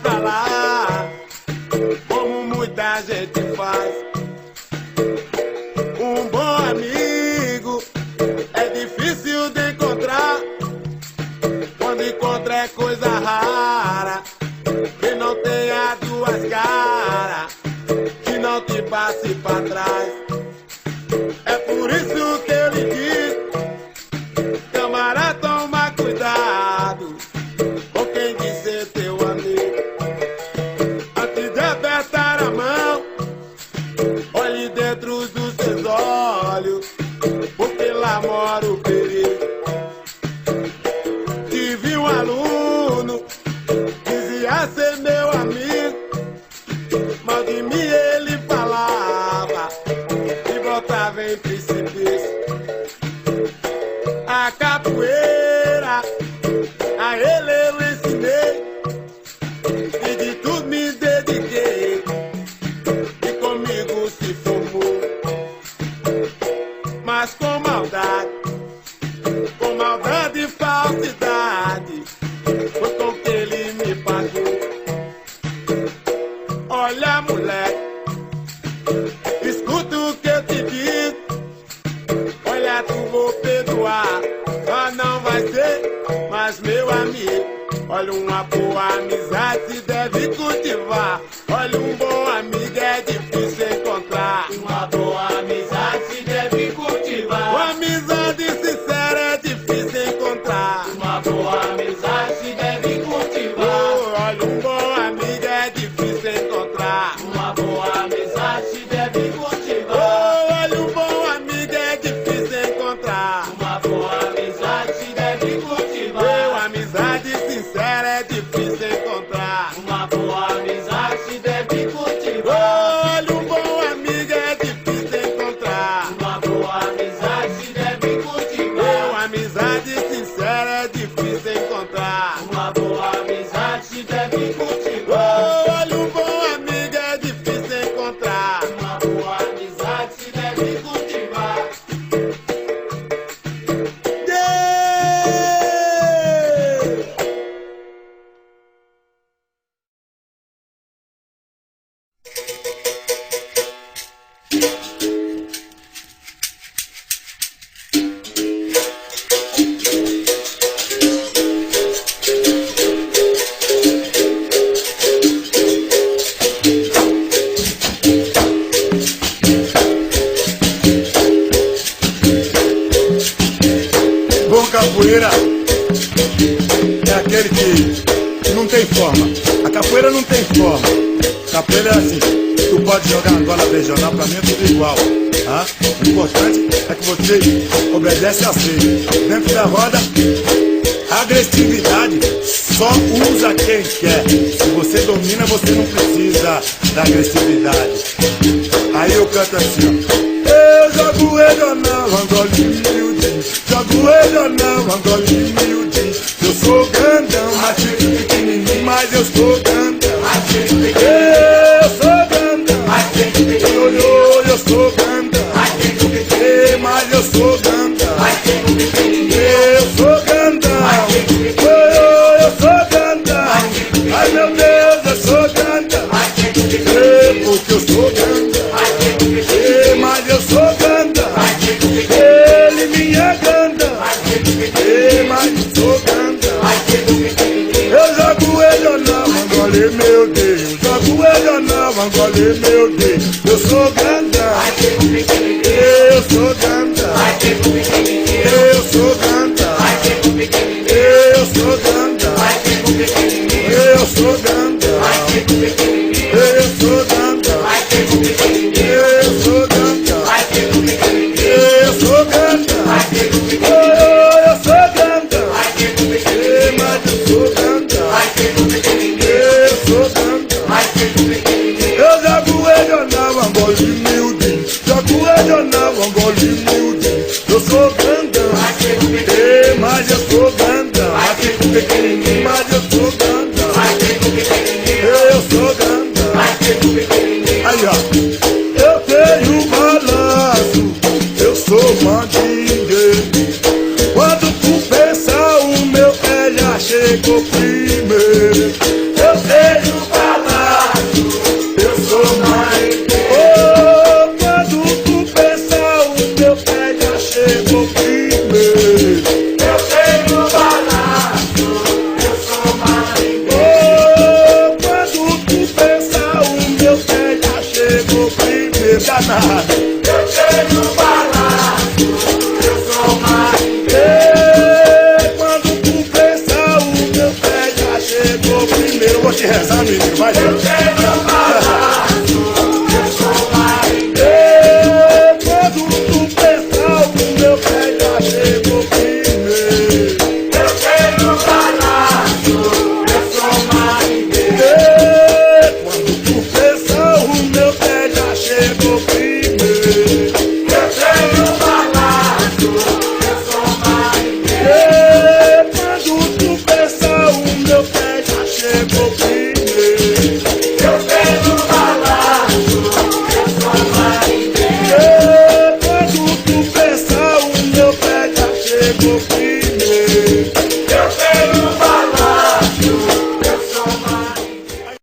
falar, como muita gente faz. Um bom amigo é difícil de encontrar. Quando encontra é coisa rara, que não tenha duas caras, que não te passe pra trás. É por isso que eu lhe digo, camarada, toma cuidado com quem diz ser teu amigo. Antes de apertar a mão, olhe dentro dos seus olhos, porque lá mora o perigo. Tive um aluno, dizia ser meu amigo, mal de mim ele falava e voltava em precipício. A capoeira, a ele eu ensinei, e de tudo me dediquei, e comigo se formou. Mas com maldade e falsidade, foi com que ele me pagou. Olha, moleque, escuta o que eu te digo. Olha, tu vou perdoar, só não vai ser mais meu amigo. Olha, uma boa amizade se deve cultivar. Olha, um bom amigo é difícil encontrar. Uma boa amizade se deve cultivar. Uma amizade sincera é difícil encontrar. Uma boa amizade se deve cultivar. Oh, olha, um bom amigo é difícil encontrar. Uma boa amizade se deve cultivar. Oh, olha, um bom amigo é difícil encontrar. Uma boa amizade se deve cultivar. Oh, amizade sincera é difícil encontrar. Uma boa amizade se deve cultivar. Oh, olha, um bom amigo é difícil encontrar. Uma boa amizade se deve cultivar. Oh, amizade sincera é difícil encontrar. Uma boa amizade se deve cultivar. Oh, olha, um bom amigo é difícil encontrar. Uma boa amizade se deve cultivar. Bom capoeira é aquele que não tem forma. A capoeira não tem forma. Capoeira é assim, tu pode jogar uma bola regional, pra mim é tudo igual, tá? O importante é que você obedece a lei. Dentro da roda, agressividade só usa quem quer. Se você domina, você não precisa da agressividade. Aí eu canto assim, ó. Eu jogo regional, Angolinho, jogo regional, Angolinho, eu sou grandão, mas pequenininho, mas eu sou grandão. Eu sou grandão, eu sou grandão, mas eu sou grandão. Eu sou grandão, eu sou grandão. Ai meu Deus, eu sou grandão, porque eu sou grandão. Mas eu sou grandão, ele me é grandão, mas eu sou grandão. Eu jogo regional, Angolê, meu Deus. Jogo regional, Angolê, meu Deus. Eu sou grandão, eu sou grandão, eu sou grandão, eu sou grandão, eu sou grandão, eu sou grandão, eu sou grandão, eu sou grandão, eu sou grandão, mas eu sou grandão, eu sou grandão. Eu jogo regional, Angolinho, humilde, jogo regional, Angolinho, humilde. Eu sou grandão, mas eu sou grandão, mas eu sou grandão, eu sou grandão. Aí ó, eu tenho balanço, eu sou mandingueiro. Quando tu pensa o meu pé já chegou primeiro. Eu tenho marinheiro, vai ver. Eu tenho balanço, eu sou marinheiro. Quando tu pensar, o meu pé já chegou primeiro. Eu tenho balanço, eu sou marinheiro. Quando tu pensar, o meu pé já chegou primeiro. Eu tenho balanço, eu sou marinheiro. Quando tu pensar, o meu pé já chegou primeiro. Eu tenho balanço, eu sou marinheiro. Quando tu pensar, o meu pé já chegou primeiro. Eu tenho balanço, eu sou marinheiro.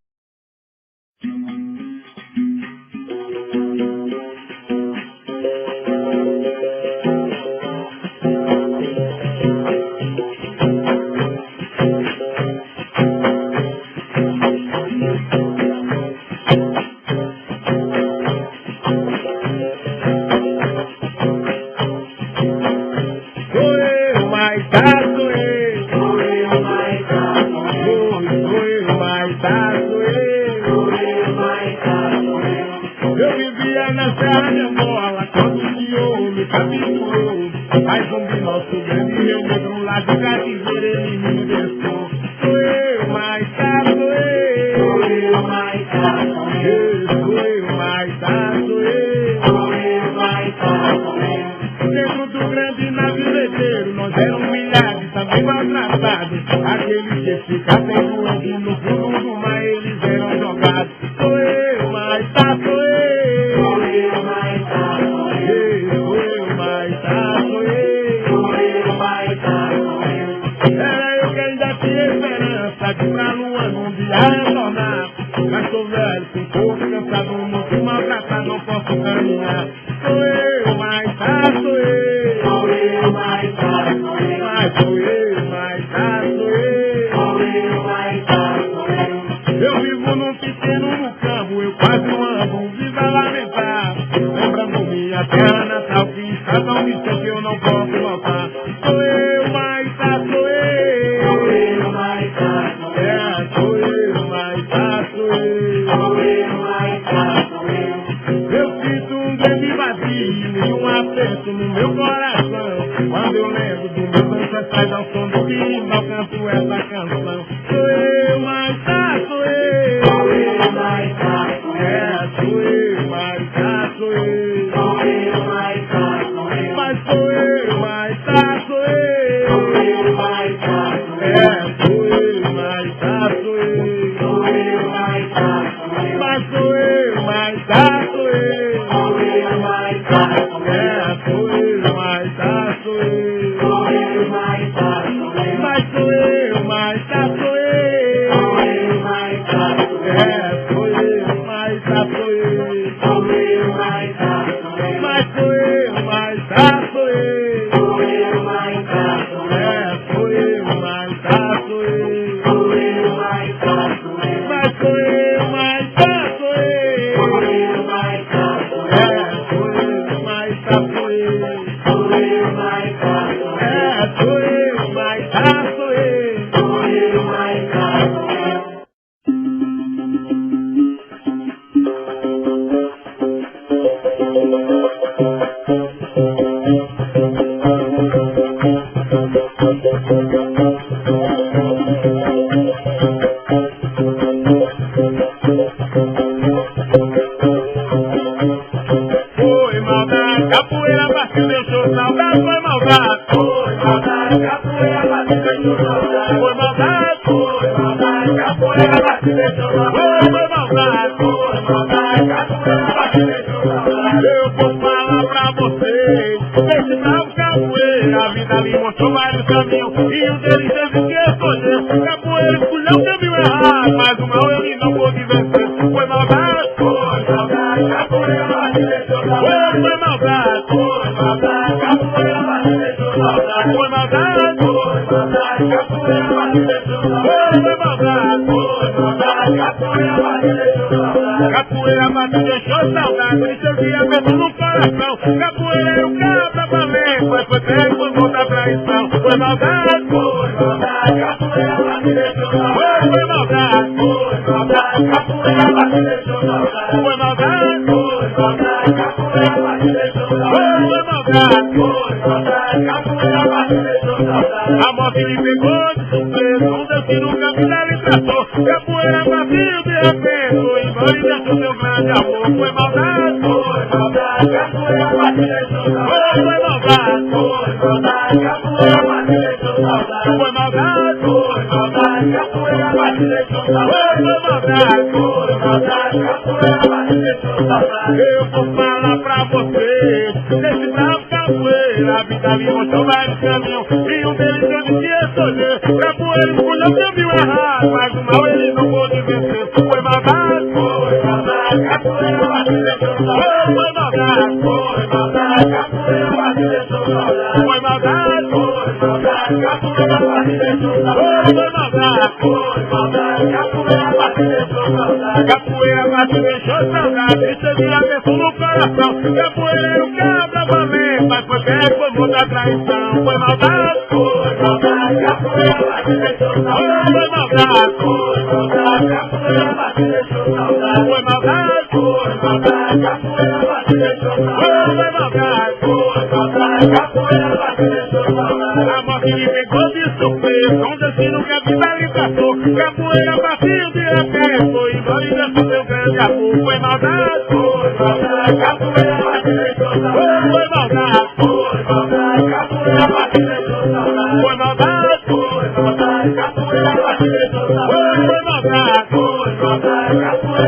Sou eu, mas tá, sou eu. Sou eu, mas tá, sou eu. Sou eu, mas tá, sou eu. Sou eu, mas tá, sou eu. Eu vivia na serra de Angola, quando o senhor me capturou. Mas um de nosso grande Rio Negro lá de cativeiro ele me deixou. Sou eu, mas tá, sou eu. Sou eu, mas tá, sou eu. Sou eu, mas tá, sou eu. Sou eu, mas tá, sou eu. Dentro do grande navio leiteiro, nós éramos humilhados, também maltratados. Aqueles que ficassem doentes no fundo do mar, eles eram jogados. Sou eu, mas tá, sou eu. Sou eu, mas tá, sou eu. Sou eu, mas tá, sou eu. Sou eu, mas tá, sou eu. Era eu que ainda tinha esperança de pra lua num dia retornar. Mas sou velho, com corpo cansado, muito maltratado, não posso caminhar. Sou eu, mas tá, sou eu. Sou eu, mas tá, sou eu. Mas sou eu, mas tá, sou eu. Sou eu, mas tá, sou eu. Eu vivo num pequeno no campo, eu quase não ando, vivo a lamentar. Lembrando minha terra natal, que está tão distante que eu não posso voltar. Sou eu, mas tá, sou eu. Sou eu, mas tá, sou eu. É, sou eu, mas tá, sou eu. Sou eu, mas tá, sou eu. Eu sinto um grande vazio e um aperto no meu coração. Quando eu lembro do meu ancestrais ao som do berimbau, canto essa canção. Sou eu, mas tá, sou eu. Sou eu, mas tá, sou eu. É, sou eu, mas tá, sou eu. Sou eu, mas tá, sou eu. Mas sou eu, mas tá, sou eu. Sou eu, mas tá, sou eu. É, sou eu, mas tá, sou eu. Sou eu, mas tá, sou eu. Mas sou eu, mas tá, sou eu. Sou eu, mas tá, sou eu. É, sou eu, mas tá, sou eu. Sou eu, mas tá, sou eu. Mas sou eu, mas tá, sou eu. Sou eu, mas tá, sou eu. É, sou eu, mas tá, sou eu. Sou eu, mas tá, sou eu. Mas sou eu, mas tá, sou eu. Sou eu, mas tá, sou eu. É, sou eu, mas tá, sou eu. Sou eu, mas tá, sou eu. Mas sou eu, mas tá, sou eu. Sou eu, mas tá, sou eu. É, sou eu, mas tá, sou eu. Sou eu, mas tá, sou eu. É, sou eu, mas tá, sou eu. Sou eu, mas tá, sou eu. Foi maldade, capoeira partiu, deixou saudade, foi maldade. Foi maldade, capoeira, bate, deixou saudade. Foi maldade, Foi maldade, capoeira, bate, deixou saudade. foi maldade. Foi maldade, capoeira, bate, deixou saudade. Eu vou falar pra vocês, desse bravo capoeira, a vida me mostrou vários caminhos, e um deles teve que escolher. Capoeira escolheu o caminho errado, mas o mal ele não pôde vencer. Foi maldade, Foi maldade, capoeira, bate, deixou saudade. foi maldade, Foi maldade, capoeira, bate, deixou saudade. foi maldade, Foi maldade, capoeira, bate, deixou saudade. foi maldade. Foi maldade, capoeira, bate, deixou saudade. Capoeira bate deixou saudade, deixou o dia aberto no coração. Capoeira era o cara pra valer, foi pego, foi volta a traição. Foi maldade, Foi maldade, capoeira, bate, deixou saudade. foi maldade. foi maldade, capoeira pra te deixou saudade. Foi maldade, Foi maldade, capoeira pra te deixou saudade. foi maldade. Foi maldade, capoeira pra te deixou saudade. A morte me pegou de surpresa, um Deus que nunca me dá lhe tratou. Capoeira vazio de repente, embora e deixou meu grande amor. Foi maldade, Foi maldade, capoeira pra te deixou saudade. foi maldade, Foi maldade, capoeira pra te deixou saudade. foi maldade, Foi maldade, capoeira pra te deixou saudade. foi maldade. Foi maldade, capoeira pra te deixou saudade. Eu vou falar pra vocês, desse bravo capoeira, a vida me mostrou vários caminhos, e um deles eu me tinha escolher. Capoeira escolheu o caminho errado, mas o mal ele não pôde vencer. Foi maldade, Foi maldade, capoeira pra te deixou saudade. foi maldade, Foi maldade, capoeira pra te deixou saudade. foi maldade, Foi maldade, capoeira pra te deixou saudade. foi maldade. Foi maldade, capoeira pra te deixou saudade. Capoeira pra te deixou saudade, e teve a bênção no coração. Capoeira era um cabra valente, mas foi pego por muita traição. Foi maldade, Foi maldade, capoeira pra te deixou saudade. foi maldade, Foi maldade, capoeira pra te deixou saudade. foi maldade, Foi maldade, capoeira pra te deixou saudade. foi maldade. Foi maldade, capoeira pra te deixou saudade. A morte me pegou de surpresa, um destino que a vida lhe traçou. Capoeira vazio de repente, foi embora e deixou meu grande amor. Foi maldade, Foi maldade, capoeira pra te deixou saudade. foi maldade, Foi maldade, capoeira pra te deixou saudade. foi maldade, Foi maldade, capoeira pra te deixou saudade. foi maldade. Foi maldade, capoeira